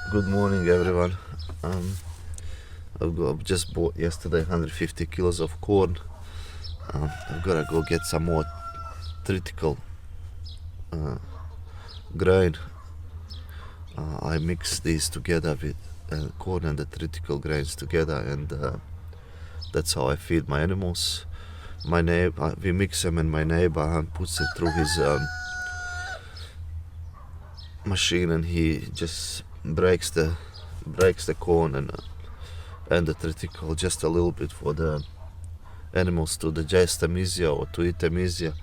Good morning, everyone. Um, I've just bought yesterday 150 kilos of corn. I've got to go get some more critical uh, grain. I mix these together with corn and the critical grains together, and that's how I feed my animals. My neighbor, we mix them, and my neighbor puts it through his machine, and he just breaks the corn and the critical just a little bit for the animals to digest them easier or to eat them easier.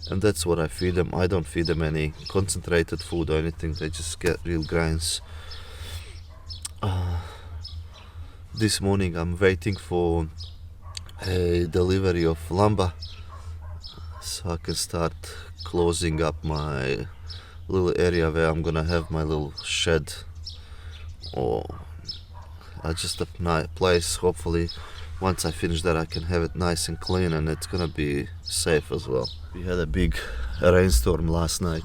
And that's what I feed them. I don't feed them any concentrated food or anything. They just get real grains. This morning I'm waiting for a delivery of lumber so I can start closing up my little area where I'm gonna have my little shed, or just a nice place. Hopefully once I finish that I can have it nice and clean, and it's gonna be safe as well. We had a big rainstorm last night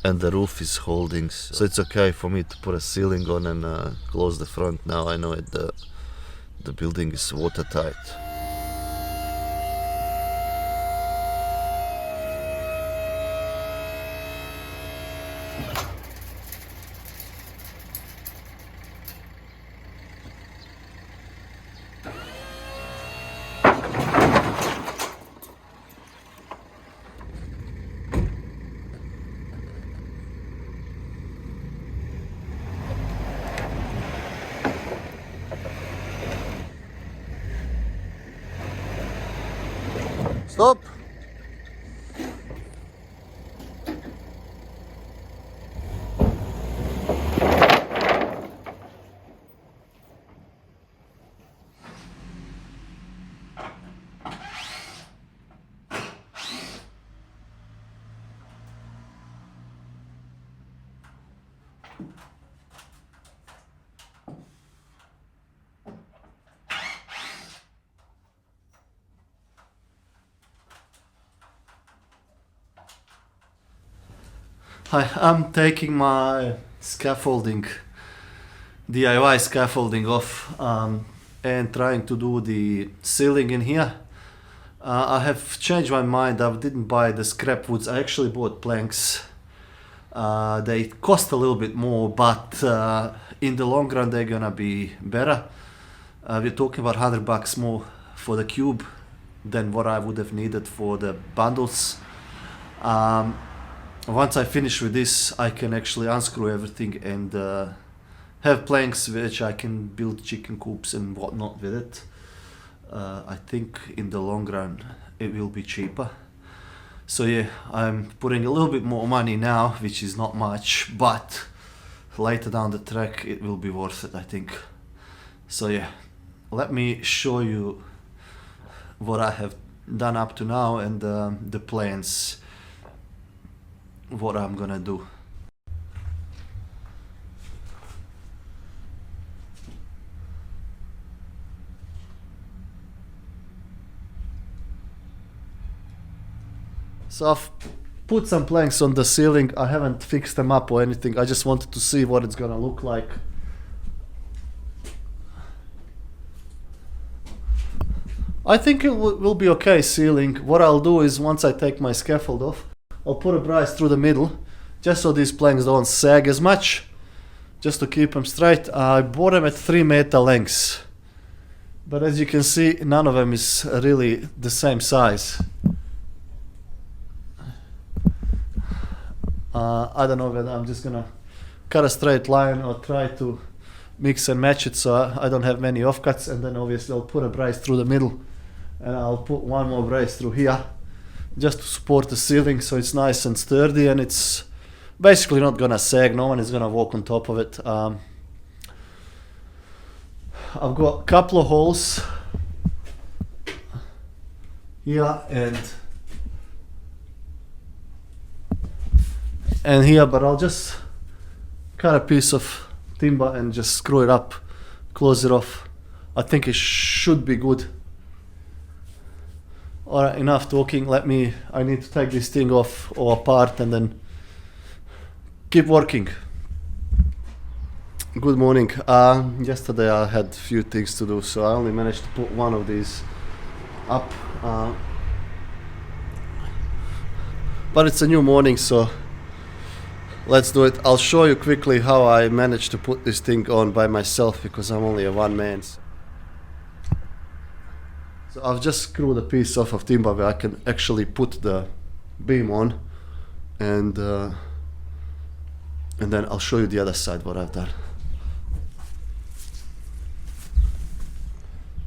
and the roof is holding, so it's okay for me to put a ceiling on and close the front. Now I know the building is watertight. Stop! Hi, I'm taking my scaffolding, DIY scaffolding off, and trying to do the ceiling in here. I have changed my mind. I didn't buy the scrap woods. I actually bought planks. They cost a little bit more, but in the long run they're gonna be better. We're talking about $100 more for the cube than what I would have needed for the bundles. Once I finish with this, I can actually unscrew everything and have planks which I can build chicken coops and whatnot with it. I think in the long run it will be cheaper. So yeah, I'm putting a little bit more money now, which is not much, but later down the track it will be worth it, I think. So yeah, let me show you what I have done up to now and the plans, what I'm gonna do. So I've put some planks on the ceiling. I haven't fixed them up or anything. I just wanted to see what it's gonna look like. I think it will be okay ceiling. What I'll do is once I take my scaffold off, I'll put a brace through the middle just so these planks don't sag as much, just to keep them straight. I bought them at 3-meter lengths, but as you can see none of them is really the same size. I don't know whether I'm just gonna cut a straight line or try to mix and match it so I don't have many offcuts, and then obviously I'll put a brace through the middle and I'll put one more brace through here just to support the ceiling so it's nice and sturdy and it's basically not gonna sag. No one is gonna walk on top of it. I've got a couple of holes here and here, but I'll just cut a piece of timber and just screw it up, close it off. I think it should be good. Alright, enough talking. I need to take this thing off or apart and then keep working. Good morning. Yesterday I had few things to do, so I only managed to put one of these up. But it's a new morning, so let's do it. I'll show you quickly how I managed to put this thing on by myself because I'm only a one man. So I've just screwed a piece off of timber where I can actually put the beam on, and then I'll show you the other side what I've done.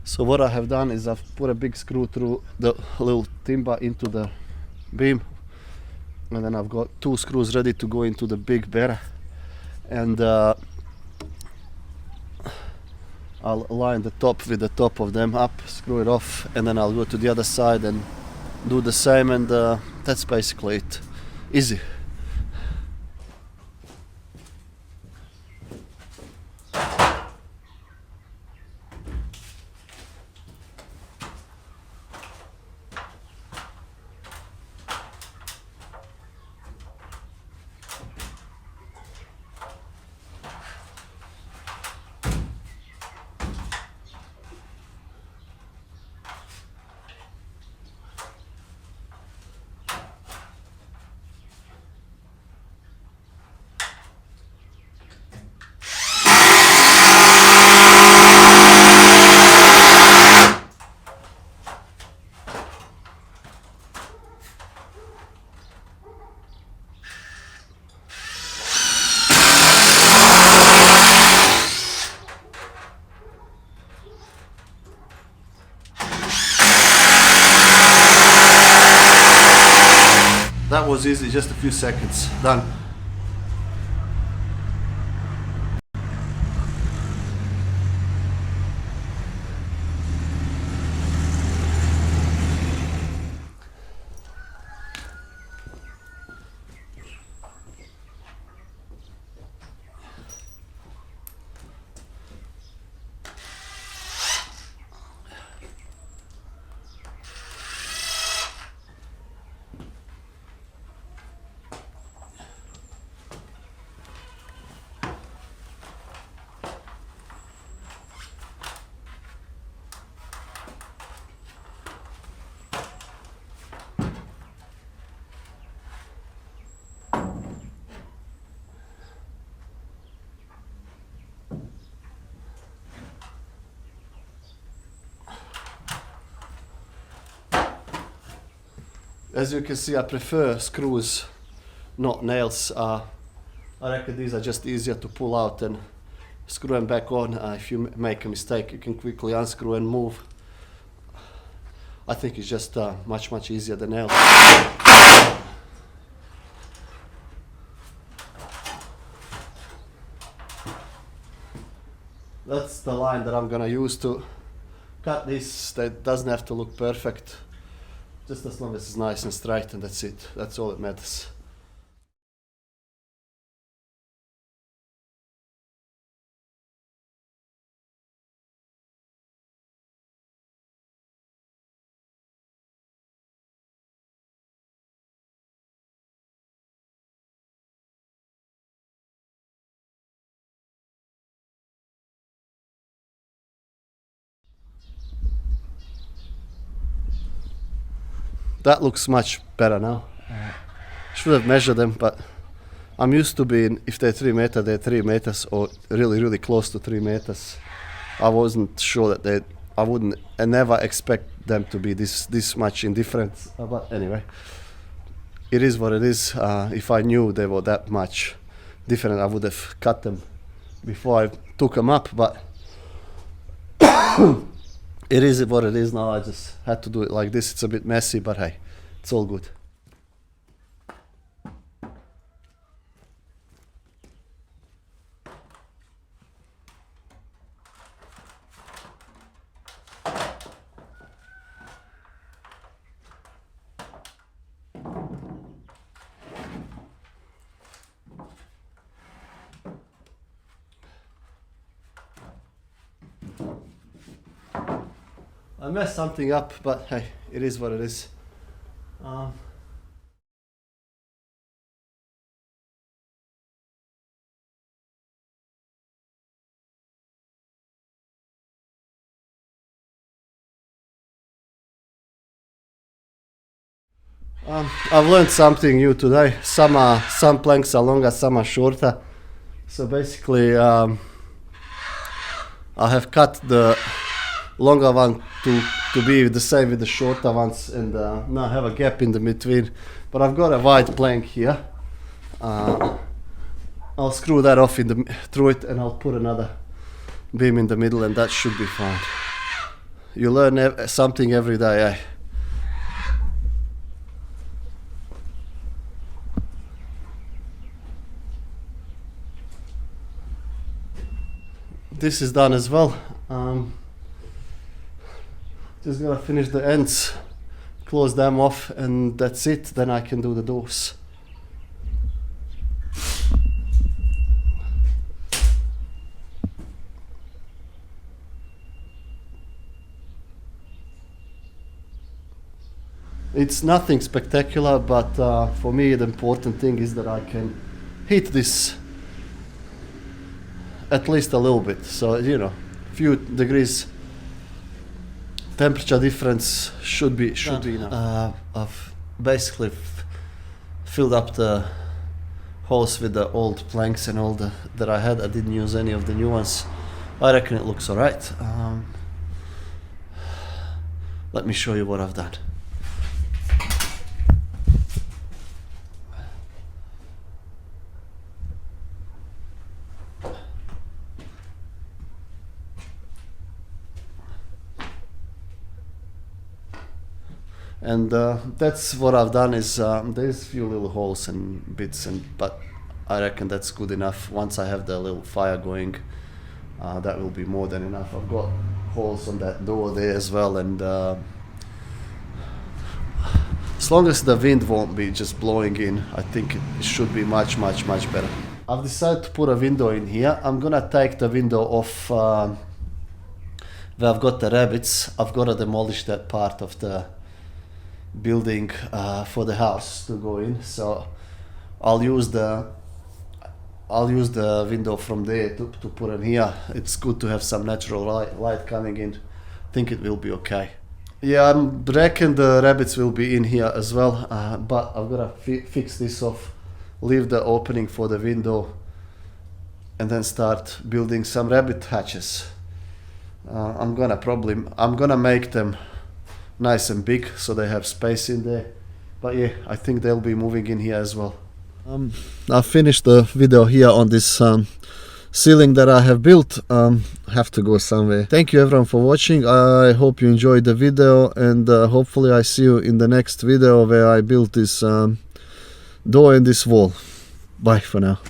So what I have done is I've put a big screw through the little timber into the beam, and then I've got two screws ready to go into the big bear, and I'll align the top with the top of them up, screw it off, and then I'll go to the other side and do the same, and that's basically it. Easy. That was easy, just a few seconds. Done. As you can see, I prefer screws, not nails. I reckon these are just easier to pull out and screw them back on. If you make a mistake, you can quickly unscrew and move. I think it's just much easier than nails. That's the line that I'm gonna use to cut this. That doesn't have to look perfect, just as long as it's nice and straight, and that's it. That's all that matters. That looks much better now. Should have measured them, but I'm used to being, if they're 3 meters, they're 3 meters, or really close to 3 meters. I wasn't sure that I never expect them to be this much in difference. But anyway, it is what it is. If I knew they were that much different, I would have cut them before I took them up, but it is what it is now. I just had to do it like this. It's a bit messy, but hey, it's all good. I messed something up, but hey, it is what it is. I've learned something new today. Some planks are longer, some are shorter. So basically, I have cut the longer one to be the same with the shorter ones, and now I have a gap in the between. But I've got a wide plank here. I'll screw that off through it, and I'll put another beam in the middle, and that should be fine. You learn something every day, eh? This is done as well. Just gotta finish the ends, close them off, and that's it. Then I can do the doors. It's nothing spectacular, but for me the important thing is that I can heat this at least a little bit. So, you know, few degrees temperature difference should be enough. I've basically filled up the holes with the old planks and all that I had. I didn't use any of the new ones. I reckon it looks alright. Let me show you what I've done. And that's what I've done. Is there's a few little holes and bits, but I reckon that's good enough. Once I have the little fire going, that will be more than enough. I've got holes on that door there as well, and as long as the wind won't be just blowing in, I think it should be much better. I've decided to put a window in here. I'm gonna take the window off where I've got the rabbits. I've got to demolish that part of the building for the house to go in, so I'll use the window from there to put in here. It's good to have some natural light coming in. I think it will be okay. Yeah, I reckon the rabbits will be in here as well, but I've got to fix this off, leave the opening for the window, and then start building some rabbit hatches. I'm gonna make them nice and big so they have space in there, but yeah, I think they'll be moving in here as well. I finished the video here on this ceiling that I have built. Have to go somewhere. Thank you everyone for watching. I hope you enjoyed the video, and hopefully I see you in the next video where I built this door and this wall. Bye for now.